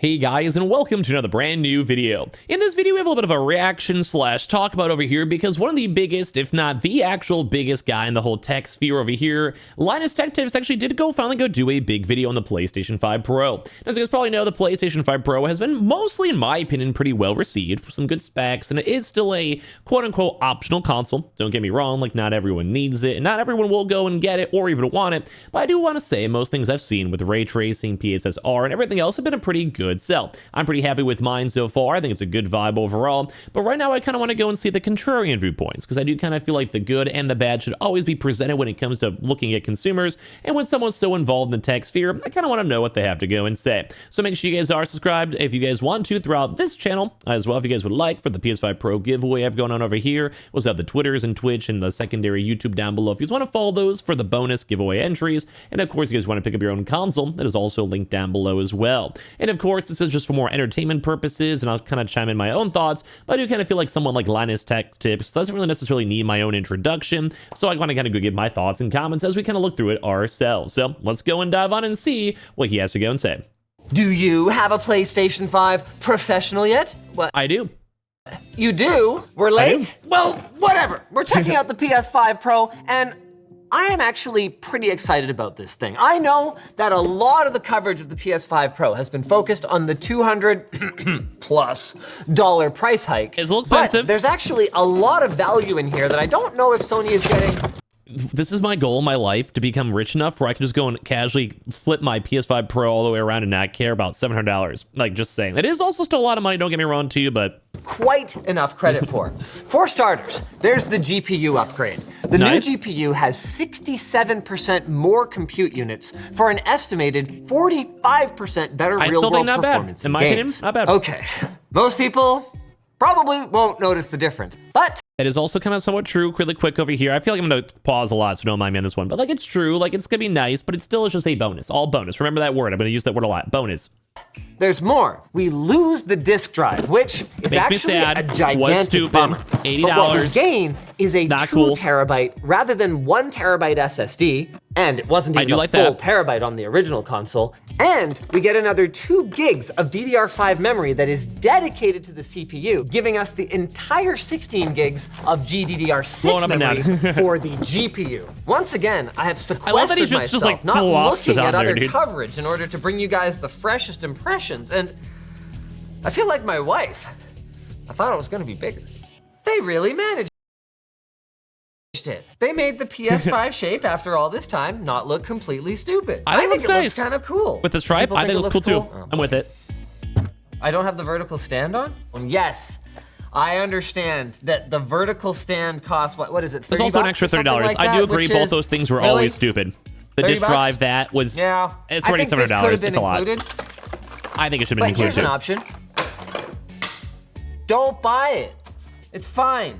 Hey guys, and welcome to another brand new video. In this video, we have a little bit of a reaction slash talk about over here because one of the biggest, if not the actual biggest guy in the whole tech sphere over here, Linus Tech Tips actually did finally go do a big video on the PlayStation 5 Pro. As you guys probably know, the PlayStation 5 Pro has been mostly, in my opinion, pretty well received for some good specs, and it is still a quote-unquote optional console. Don't get me wrong, like not everyone needs it, and not everyone will go and get it or even want it, but I do want to say most things I've seen with ray tracing, PSSR, and everything else have been a pretty good sell. I'm pretty happy with mine so far. I think it's a good vibe overall, but right now I kind of want to go and see the contrarian viewpoints because I do kind of feel like the good and the bad should always be presented when it comes to looking at consumers, and when someone's so involved in the tech sphere, I kind of want to know what they have to go and say. So make sure you guys are subscribed if you guys want to throughout this channel, as well if you guys would like for the PS5 Pro giveaway I have going on over here. We'll also have the Twitters and Twitch and the secondary YouTube down below if you guys want to follow those for the bonus giveaway entries, and of course if you guys want to pick up your own console, that is also linked down below as well. And of course this is just for more entertainment purposes, and I'll kind of chime in my own thoughts, but I do kind of feel like someone like Linus Tech Tips doesn't really necessarily need my own introduction, so I want to kind of go give my thoughts and comments as we kind of look through it ourselves. So let's go and dive on and see what he has to go and say. Do you have a PlayStation 5 Professional yet? What? I do. You do? We're late? Well, whatever. We're checking out the PS5 Pro, and I am actually pretty excited about this thing. I know that a lot of the coverage of the PS5 Pro has been focused on the $200 plus price hike. It's a little expensive. But there's actually a lot of value in here that I don't know if Sony is getting. This is my goal in my life, to become rich enough where I can just go and casually flip my PS5 Pro all the way around and not care about $700. Like, just saying. It is also still a lot of money, don't get me wrong too, but Quite enough credit for. For starters, there's the GPU upgrade. The Nice. new GPU has 67% more compute units for an estimated 45% better I still real-world think not bad. performance In my opinion, games. not bad. Okay, most people probably won't notice the difference, but it is also kind of somewhat true. Really quick over here. I feel like I'm going to pause a lot, so don't mind me on this one. But like, it's true. Like, it's going to be nice, but it still is just a bonus. All bonus. Remember that word. I'm going to use that word a lot. Bonus. there's more. We lose the disk drive, which is Makes me actually sad. a Was gigantic stupid. bummer. $80. But what we gain is a Not 2 cool. terabyte rather than 1 terabyte SSD, and it wasn't I even do a like full that. terabyte on the original console. And we get another 2 gigs of DDR5 memory that is dedicated to the CPU, giving us the entire 16 gigs of GDDR6 Blowing up and memory down. for the GPU. Once again, I have love that he sequestered just, myself, like, not flew off looking down at there, other dude. coverage in order to bring you guys the freshest impressions, and I feel like my wife. I thought it was gonna be bigger. They really managed it. They made the PS5 shape after all this time not look completely stupid. I think it looks looks nice. kind of cool. With the stripe, People I think it looks cool too. Oh, I'm with it. I don't have the vertical stand on? Yes, I understand that the vertical stand costs, what is it, 30 There's also an bucks extra or something $30. like I that, do agree which both is- those things were Really? always stupid. The 30 disk bucks? drive, that was, Yeah, it's I already think this could have $700. been It's a lot. included. I think it should have been But here's included an too. option. Don't buy it. It's fine.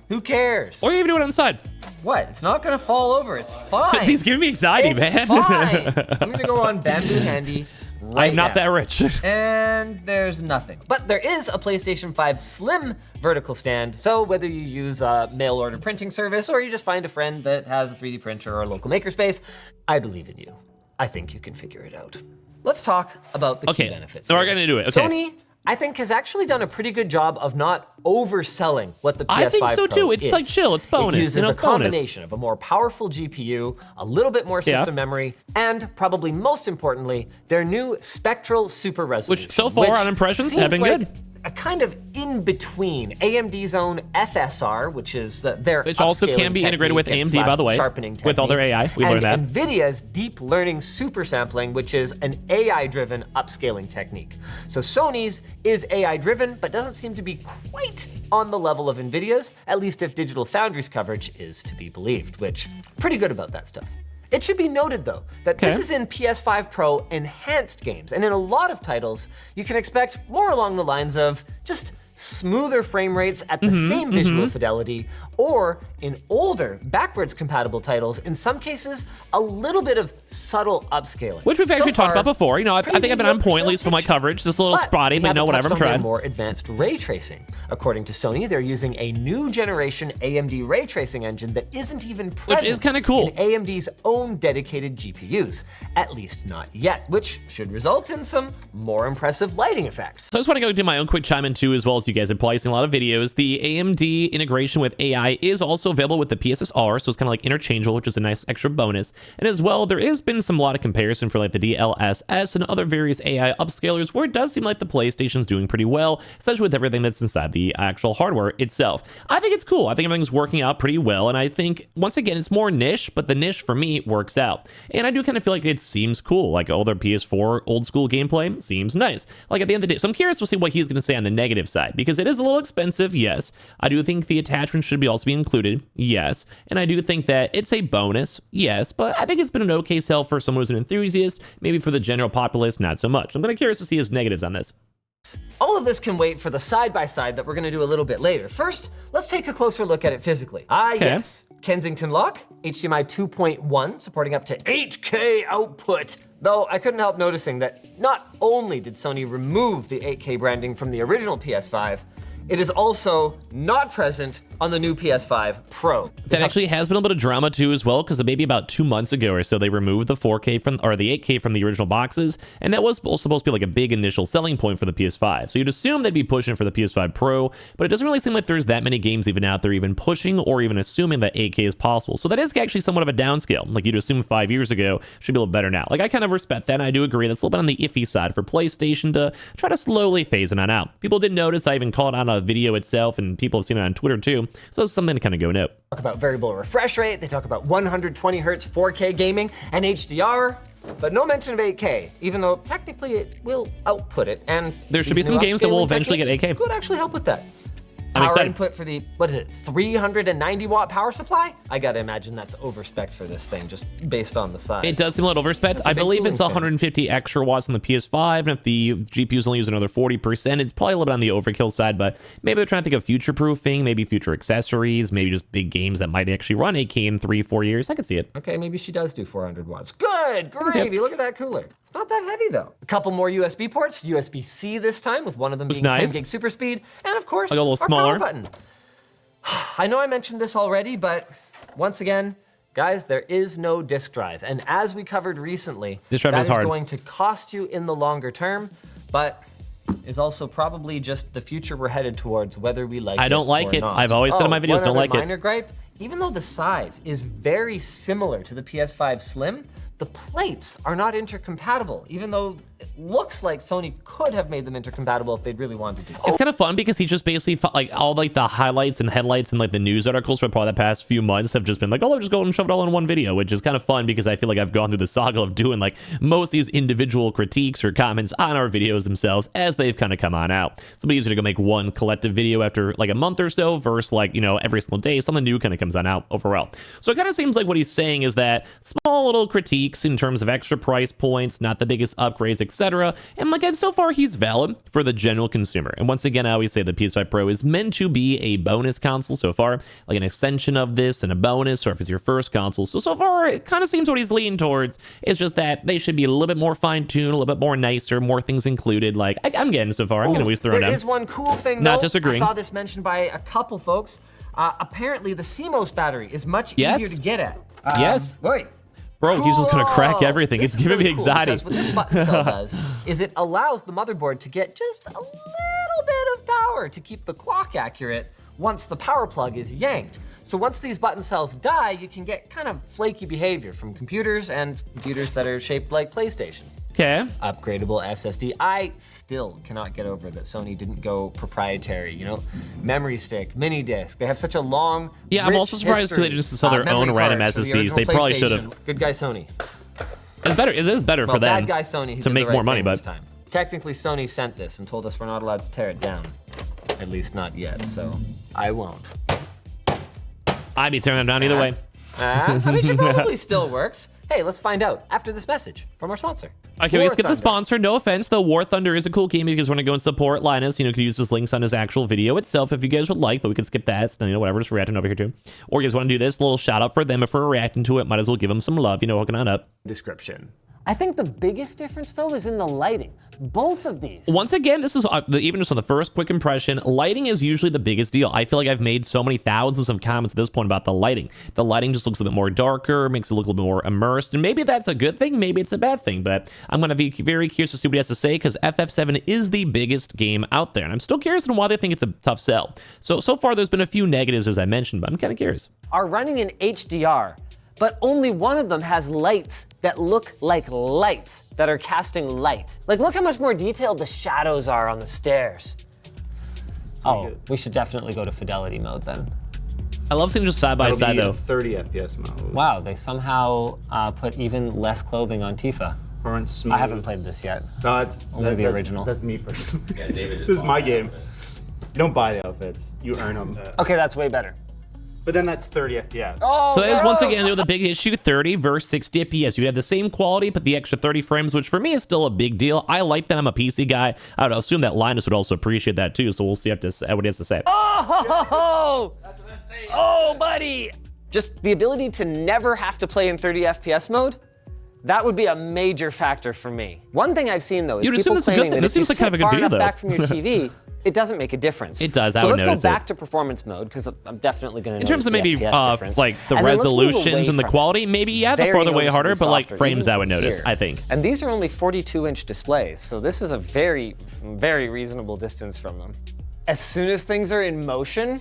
Who cares? Or you even do it on the side. What? It's not gonna fall over. It's fine. He's giving me anxiety, It's man. fine. I'm gonna go on Bamboo Handy right I'm not now. that rich. And there's nothing. But there is a PlayStation 5 Slim vertical stand, so whether you use a mail order printing service or you just find a friend that has a 3D printer or a local makerspace, I believe in you. I think you can figure it out. Let's talk about the key benefits. So we're gonna do it. Okay. Sony, I think, has actually done a pretty good job of not overselling what the PS5 I think so Pro too. It's is. like chill. It's bonus. It uses You know, a it's bonus. combination of a more powerful GPU, a little bit more system memory, and probably most importantly, their new spectral super resolution. Which so far on impressions have been like good. A kind of in between AMD's own FSR, which is their Which also upscaling can be integrated with technique AMD, and by the way, sharpening with all their technique, AI. We learned that. and NVIDIA's deep learning super sampling, which is an AI-driven upscaling technique. So Sony's is AI-driven, but doesn't seem to be quite on the level of NVIDIA's, at least if Digital Foundry's coverage is to be believed, which pretty good about that stuff. It should be noted though, that this is in PS5 Pro enhanced games, and in a lot of titles, you can expect more along the lines of just smoother frame rates at the same visual fidelity, or in older, backwards compatible titles, in some cases, a little bit of subtle upscaling. Which we've actually talked about before. You know, I think I've been on point, at least for my coverage. Just a little spotty, but no, whatever, I'm trying. More advanced ray tracing. According to Sony, they're using a new generation AMD ray tracing engine that isn't even present which is kind of cool in AMD's own dedicated GPUs. At least not yet, which should result in some more impressive lighting effects. So I just want to go do my own quick chime in too, as well as you guys have probably seen a lot of videos. The AMD integration with AI is also available with the PSSR, so it's kind of like interchangeable, which is a nice extra bonus. And as well, there has been some lot of comparison for like the DLSS and other various AI upscalers, where it does seem like the PlayStation's doing pretty well, especially with everything that's inside the actual hardware itself. I think it's cool. I think everything's working out pretty well, and I think, once again, it's more niche, but the niche for me works out. And I do kind of feel like it seems cool. Like, all their PS4 old school gameplay seems nice. Like, at the end of the day, so I'm curious to see what he's going to say on the negative side, because it is a little expensive, yes. I do think the attachment should also be included, yes. And I do think that it's a bonus, yes, but I think it's been an okay sell for someone who's an enthusiast. Maybe for the general populace, not so much. I'm kind of curious to see his negatives on this. All of this can wait for the side-by-side that we're gonna do a little bit later. First, let's take a closer look at it physically. Yes, Kensington lock, HDMI 2.1, supporting up to 8K output. Though I couldn't help noticing that not only did Sony remove the 8K branding from the original PS5, it is also not present on the new PS5 Pro. That actually has been a bit of drama too as well, because maybe about 2 months ago or so, they removed the 4K from, or the 8K from the original boxes, and that was supposed to be like a big initial selling point for the PS5. So you'd assume they'd be pushing for the PS5 Pro, but it doesn't really seem like there's that many games even out there even pushing or even assuming that 8K is possible. So that is actually somewhat of a downscale. Like, you'd assume 5 years ago, should be a little better now. Like, I kind of respect that, and I do agree that's a little bit on the iffy side for PlayStation to try to slowly phase it on out. People did notice, I even called on a video itself, and people have seen it on Twitter too, so it's something to kind of go note. Talk about variable refresh rate, they talk about 120 hertz 4K gaming and HDR, but no mention of 8K, even though technically it will output it, and there should be some games that will eventually get 8K. Could actually help with that. Power input for the, 390 watt power supply? I gotta imagine that's overspec for this thing, just based on the size. It does seem a little overspec. I believe it's 150 extra watts on the PS5, and if the GPUs only use another 40%, it's probably a little bit on the overkill side, but maybe they're trying to think of future-proofing, maybe future accessories, maybe just big games that might actually run 8K in 3-4 years. I could see it. Okay, maybe she does do 400 watts. Good gravy, look at that cooler. It's not that heavy though. A couple more USB ports, USB-C this time, with one of them being 10 gig super speed, and of course, like a little smaller button. I know I mentioned this already, but once again, guys, there is no disk drive. And as we covered recently, that is going to cost you in the longer term, but is also probably just the future we're headed towards, whether we like it or not. I don't like it. I've always said in my videos, don't like it. Minor gripe, even though the size is very similar to the PS5 Slim, the plates are not intercompatible, even though it looks like Sony could have made them intercompatible if they'd really wanted to. It's kind of fun because he just basically, like, all like the highlights and headlights and like the news articles for probably the past few months have just been like, oh, just go and shove it all in one video, which is kind of fun because I feel like I've gone through the saga of doing like most of these individual critiques or comments on our videos themselves as they've kind of come on out. It's a bit easier to go make one collective video after like a month or so versus like, you know, every single day something new kind of comes on out overall. So it kind of seems like what he's saying is that small little critiques in terms of extra price points, not the biggest upgrades, etc. And like, so far he's valid for the general consumer. And once again, I always say the PS5 Pro is meant to be a bonus console so far, like an extension of this and a bonus, or if it's your first console. So far, it kind of seems what he's leaning towards. It's just that they should be a little bit more fine-tuned, a little bit more nicer, more things included. Like, I'm getting so far. I'm going to always throw it down. There is one cool thing, Not though. disagreeing. I saw this mentioned by a couple folks. Apparently, the CMOS battery is much easier to get at. Yes. Wait. Bro, he's just gonna crack everything. It's giving me anxiety. Because what this button cell does is it allows the motherboard to get just a little bit of power to keep the clock accurate once the power plug is yanked. So once these button cells die, you can get kind of flaky behavior from computers and computers that are shaped like PlayStations. Okay. Upgradable SSD. I still cannot get over that Sony didn't go proprietary, you know? Memory stick, mini disc. They have such a long, yeah, I'm also surprised too they just sell their own random SSDs. They probably should have. Good guy Sony. It's better. It is better for them. Bad guy Sony to make more money, but time. Technically, Sony sent this and told us we're not allowed to tear it down. At least not yet, so I won't. I'd be tearing them down either way. I mean, she probably still works. Hey, let's find out after this message from our sponsor. Okay, we skip the sponsor. No offense, though. War Thunder is a cool game because we're gonna go and support Linus. You know, you can use his links on his actual video itself if you guys would like, but we can skip that. So, you know, whatever, just reacting over here too. Or you guys want to do this little shout out for them if we're reacting to it? Might as well give them some love. You know, hooking on up. Description. I think the biggest difference, though, is in the lighting. Both of these. Once again, this is even just on the first quick impression, lighting is usually the biggest deal. I feel like I've made so many thousands of comments at this point about the lighting. The lighting just looks a bit more darker, makes it look a little bit more immersed, and maybe that's a good thing, maybe it's a bad thing, but I'm going to be very curious to see what he has to say because FF7 is the biggest game out there, and I'm still curious on why they think it's a tough sell. So far, there's been a few negatives, as I mentioned, but I'm kind of curious. Are running in HDR, but only one of them has lights that look like lights that are casting light. Like, look how much more detailed the shadows are on the stairs. Oh, we should definitely go to fidelity mode then. I love seeing just side by side though. 30 FPS mode. Wow, they somehow put even less clothing on Tifa. I haven't played this yet. No, that's only the original. That's me personally. Yeah, David this is my game. You don't buy the outfits, you earn them. Okay, that's way better. But then that's 30 FPS. Oh, so that is once again the big issue, 30 versus 60 FPS. You have the same quality, but the extra 30 frames, which for me is still a big deal. I like that. I'm a PC guy. I would assume that Linus would also appreciate that too, so we'll see what he has to say. Oh! That's what I'm saying. Oh, buddy! Just the ability to never have to play in 30 FPS mode, that would be a major factor for me. One thing I've seen though is people claiming that if you sit far enough back from your TV, it doesn't make a difference. It does. So let's go back to performance mode because I'm definitely going to notice in terms of maybe like the resolutions and the quality, maybe yeah, the farther way harder, but like frames I would notice, I think. And these are only 42-inch displays, so this is a very, very reasonable distance from them. As soon as things are in motion,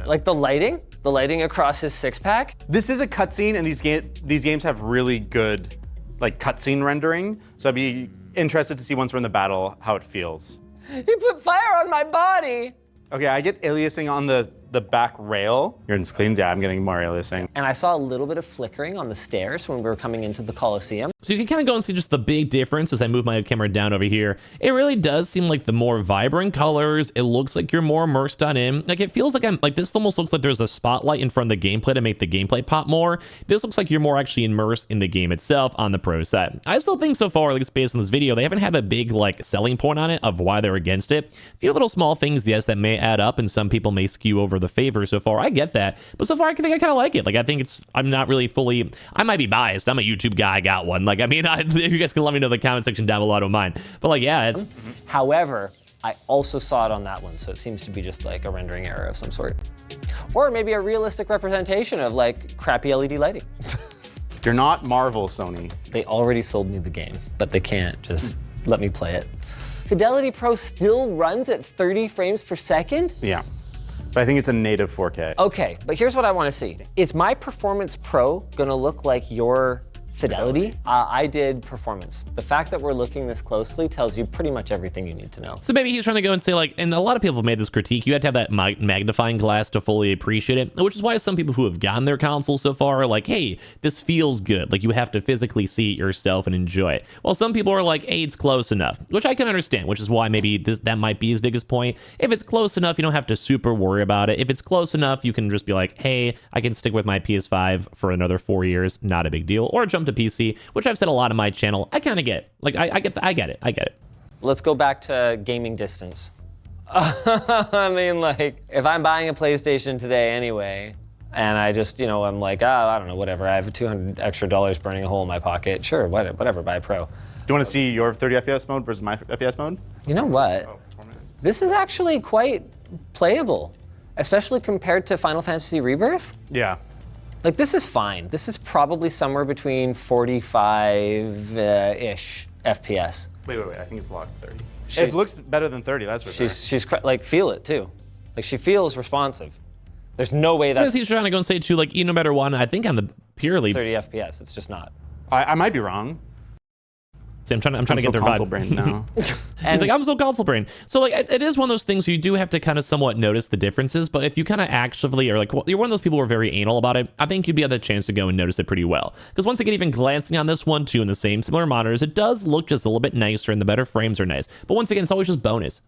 like the lighting across his six-pack. This is a cutscene, and these games have really good like cutscene rendering. So I'd be interested to see once we're in the battle how it feels. He put fire on my body. Okay, I get aliasing on the back rail. You're in screen, yeah, I'm getting more aliasing. And I saw a little bit of flickering on the stairs when we were coming into the Coliseum. So you can kind of go and see just the big difference as I move my camera down over here. It really does seem like the more vibrant colors. It looks like you're more immersed on him. Like it feels like this almost looks like there's a spotlight in front of the gameplay to make the gameplay pop more. This looks like you're more actually immersed in the game itself on the pro side. I still think so far, like based on this video, they haven't had a big like selling point on it of why they're against it. A few little small things, yes, that may add up and some people may skew over the favor so far. I get that, but so far I think I kind of like it. Like I think I'm not really fully, I might be biased. I'm a YouTube guy, I got one. Like, I mean, you guys can let me know in the comment section down below, I don't mind. But like, yeah. However, I also saw it on that one, so it seems to be just like a rendering error of some sort. Or maybe a realistic representation of like crappy LED lighting. You're not Marvel, Sony. They already sold me the game, but they can't just let me play it. Fidelity Pro still runs at 30 frames per second? Yeah. But I think it's a native 4K. Okay, but here's what I want to see. Is my Performance Pro gonna look like your Fidelity? I did Performance. The fact that we're looking this closely tells you pretty much everything you need to know. So maybe he's trying to go and say like, and a lot of people have made this critique, you have to have that magnifying glass to fully appreciate it, which is why some people who have gotten their consoles so far are like, hey, this feels good. Like you have to physically see it yourself and enjoy it. While some people are like, hey, it's close enough, which I can understand, which is why maybe that might be his biggest point. If it's close enough, you don't have to super worry about it. If it's close enough, you can just be like, hey, I can stick with my PS5 for another 4 years, not a big deal, or jump to PC, which I've said a lot on my channel. I kind of get. Like, I get it. Let's go back to gaming distance. I mean, like, if I'm buying a PlayStation today anyway, and I just, you know, I'm like, oh, I don't know, whatever, I have $200 extra burning a hole in my pocket, sure, whatever, buy a Pro. Do you want to see your 30 FPS mode versus my FPS mode? You know what? This is actually quite playable, especially compared to Final Fantasy Rebirth. Yeah. Like, this is fine. This is probably somewhere between 45-ish FPS. Wait, I think it's locked 30. It looks better than 30, that's for sure. She's like, feel it too. Like, she feels responsive. There's no way that's... So he's trying to go and say too, like, no matter what, I think on the purely... 30 FPS, it's just not. I might be wrong. See, I'm trying to get their console vibe. brain now. He's like, I'm so console brain. So like, it is one of those things where you do have to kind of somewhat notice the differences. But if you kind of actively are like, well, you're one of those people who are very anal about it, I think you'd be able to have the chance to go and notice it pretty well. Because once again, even glancing on this one too, in the same similar monitors, it does look just a little bit nicer and the better frames are nice. But once again, it's always just bonus.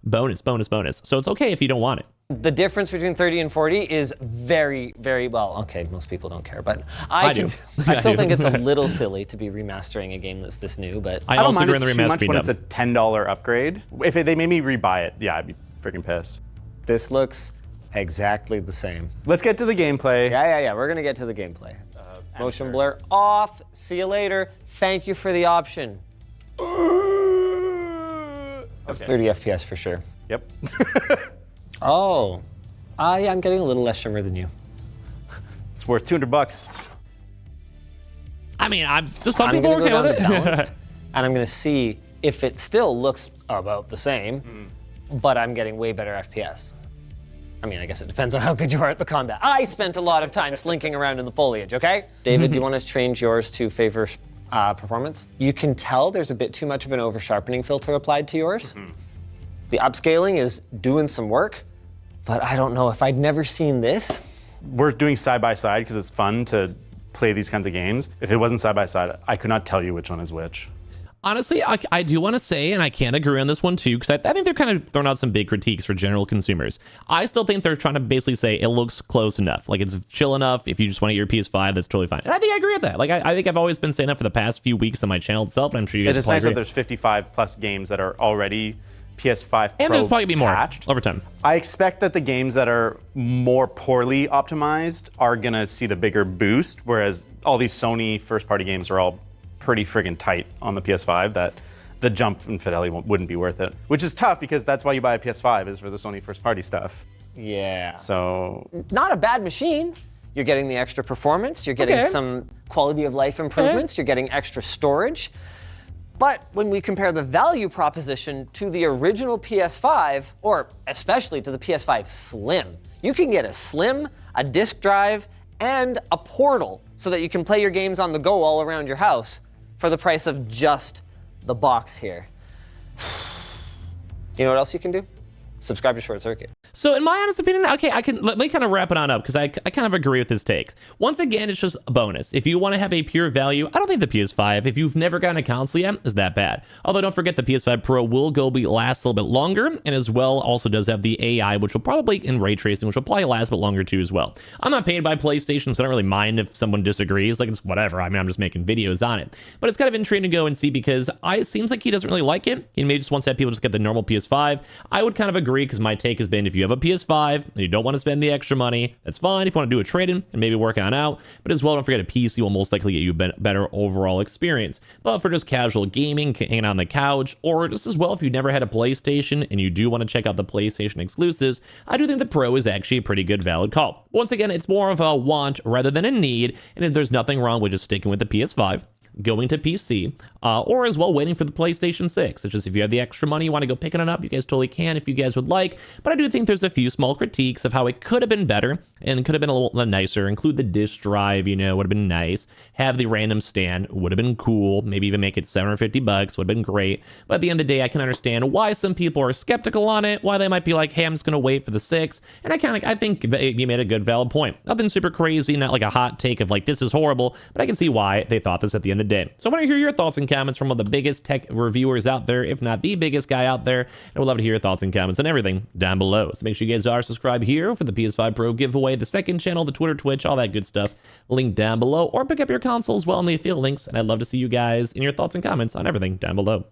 So it's okay if you don't want it. The difference between 30 and 40 is very, very well. Okay, most people don't care, but I still think it's a little silly to be remastering a game that's this new. But I don't mind it too much when it's a $10 upgrade. If they made me rebuy it, yeah, I'd be freaking pissed. This looks exactly the same. Let's get to the gameplay. Yeah. We're gonna get to the gameplay. Motion blur off. See you later. Thank you for the option. That's 30 FPS for sure. Yep. Oh, yeah, I'm getting a little less shimmer than you. It's worth $200. I mean, some people are okay with it. Balanced, and I'm gonna see if it still looks about the same, but I'm getting way better FPS. I mean, I guess it depends on how good you are at the combat. I spent a lot of time slinking around in the foliage, okay? David, do you want to change yours to favor performance? You can tell there's a bit too much of an over-sharpening filter applied to yours. The upscaling is doing some work, but I don't know if I'd never seen this. We're doing side-by-side because it's fun to play these kinds of games. If it wasn't side-by-side, I could not tell you which one is which. Honestly, I do want to say, and I can't agree on this one too, because I think they're kind of throwing out some big critiques for general consumers. I still think they're trying to basically say it looks close enough. Like, it's chill enough. If you just want to get your PS5, that's totally fine. And I think I agree with that. Like, I think I've always been saying that for the past few weeks on my channel itself, and I'm sure you guys It's nice that there's 55 plus games that are already PS5 Pro and there's probably be more patched. over time. I expect that the games that are more poorly optimized are gonna see the bigger boost, whereas all these Sony first-party games are all pretty friggin' tight on the PS5 that the jump in fidelity wouldn't be worth it. Which is tough because that's why you buy a PS5 is for the Sony first-party stuff. Yeah. So not a bad machine. You're getting the extra performance. You're getting some quality of life improvements. You're getting extra storage. But when we compare the value proposition to the original PS5, or especially to the PS5 Slim, you can get a Slim, a disk drive, and a portal so that you can play your games on the go all around your house for the price of just the box here. You know what else you can do? Subscribe to Short Circuit. So in my honest opinion, okay, let me kind of wrap it on up because I kind of agree with his takes. Once again, it's just a bonus. If you want to have a pure value, I don't think the PS5, if you've never gotten a console yet, is that bad. Although don't forget the PS5 Pro will last a little bit longer, and as well also does have the AI, which will probably, in ray tracing, which will probably last a bit longer too as well. I'm not paid by PlayStation, so I don't really mind if someone disagrees. Like, it's whatever. I mean, I'm just making videos on it. But it's kind of intriguing to go and see because it seems like he doesn't really like it. He maybe just wants to have people just get the normal PS5. I would kind of agree because my take has been if you have a PS5 and you don't want to spend the extra money, that's fine. If you want to do a trade-in and maybe work on out, but as well, don't forget a PC will most likely get you a better overall experience. But for just casual gaming, hanging on the couch, or just as well if you never had a PlayStation and you do want to check out the PlayStation exclusives, I do think the Pro is actually a pretty good valid call. Once again, it's more of a want rather than a need, and there's nothing wrong with just sticking with the PS5. Going to PC, or as well waiting for the PlayStation 6. It's just if you have the extra money, you want to go picking it up, you guys totally can if you guys would like. But I do think there's a few small critiques of how it could have been better and could have been a little nicer. Include the disk drive, would have been nice. Have the random stand, would have been cool. Maybe even make it $750, would have been great. But at the end of the day, I can understand why some people are skeptical on it, why they might be like, hey, I'm just gonna wait for the 6. And I think you made a good valid point. Nothing super crazy, not like a hot take of like, this is horrible, but I can see why they thought this at the end of the day. So I want to hear your thoughts and comments from one of the biggest tech reviewers out there, if not the biggest guy out there. And we'd love to hear your thoughts and comments and everything down below. So make sure you guys are subscribed here for the PS5 Pro giveaway, the second channel, the Twitter, Twitch, all that good stuff. Link down below, or pick up your console as well in the affiliate links. And I'd love to see you guys in your thoughts and comments on everything down below.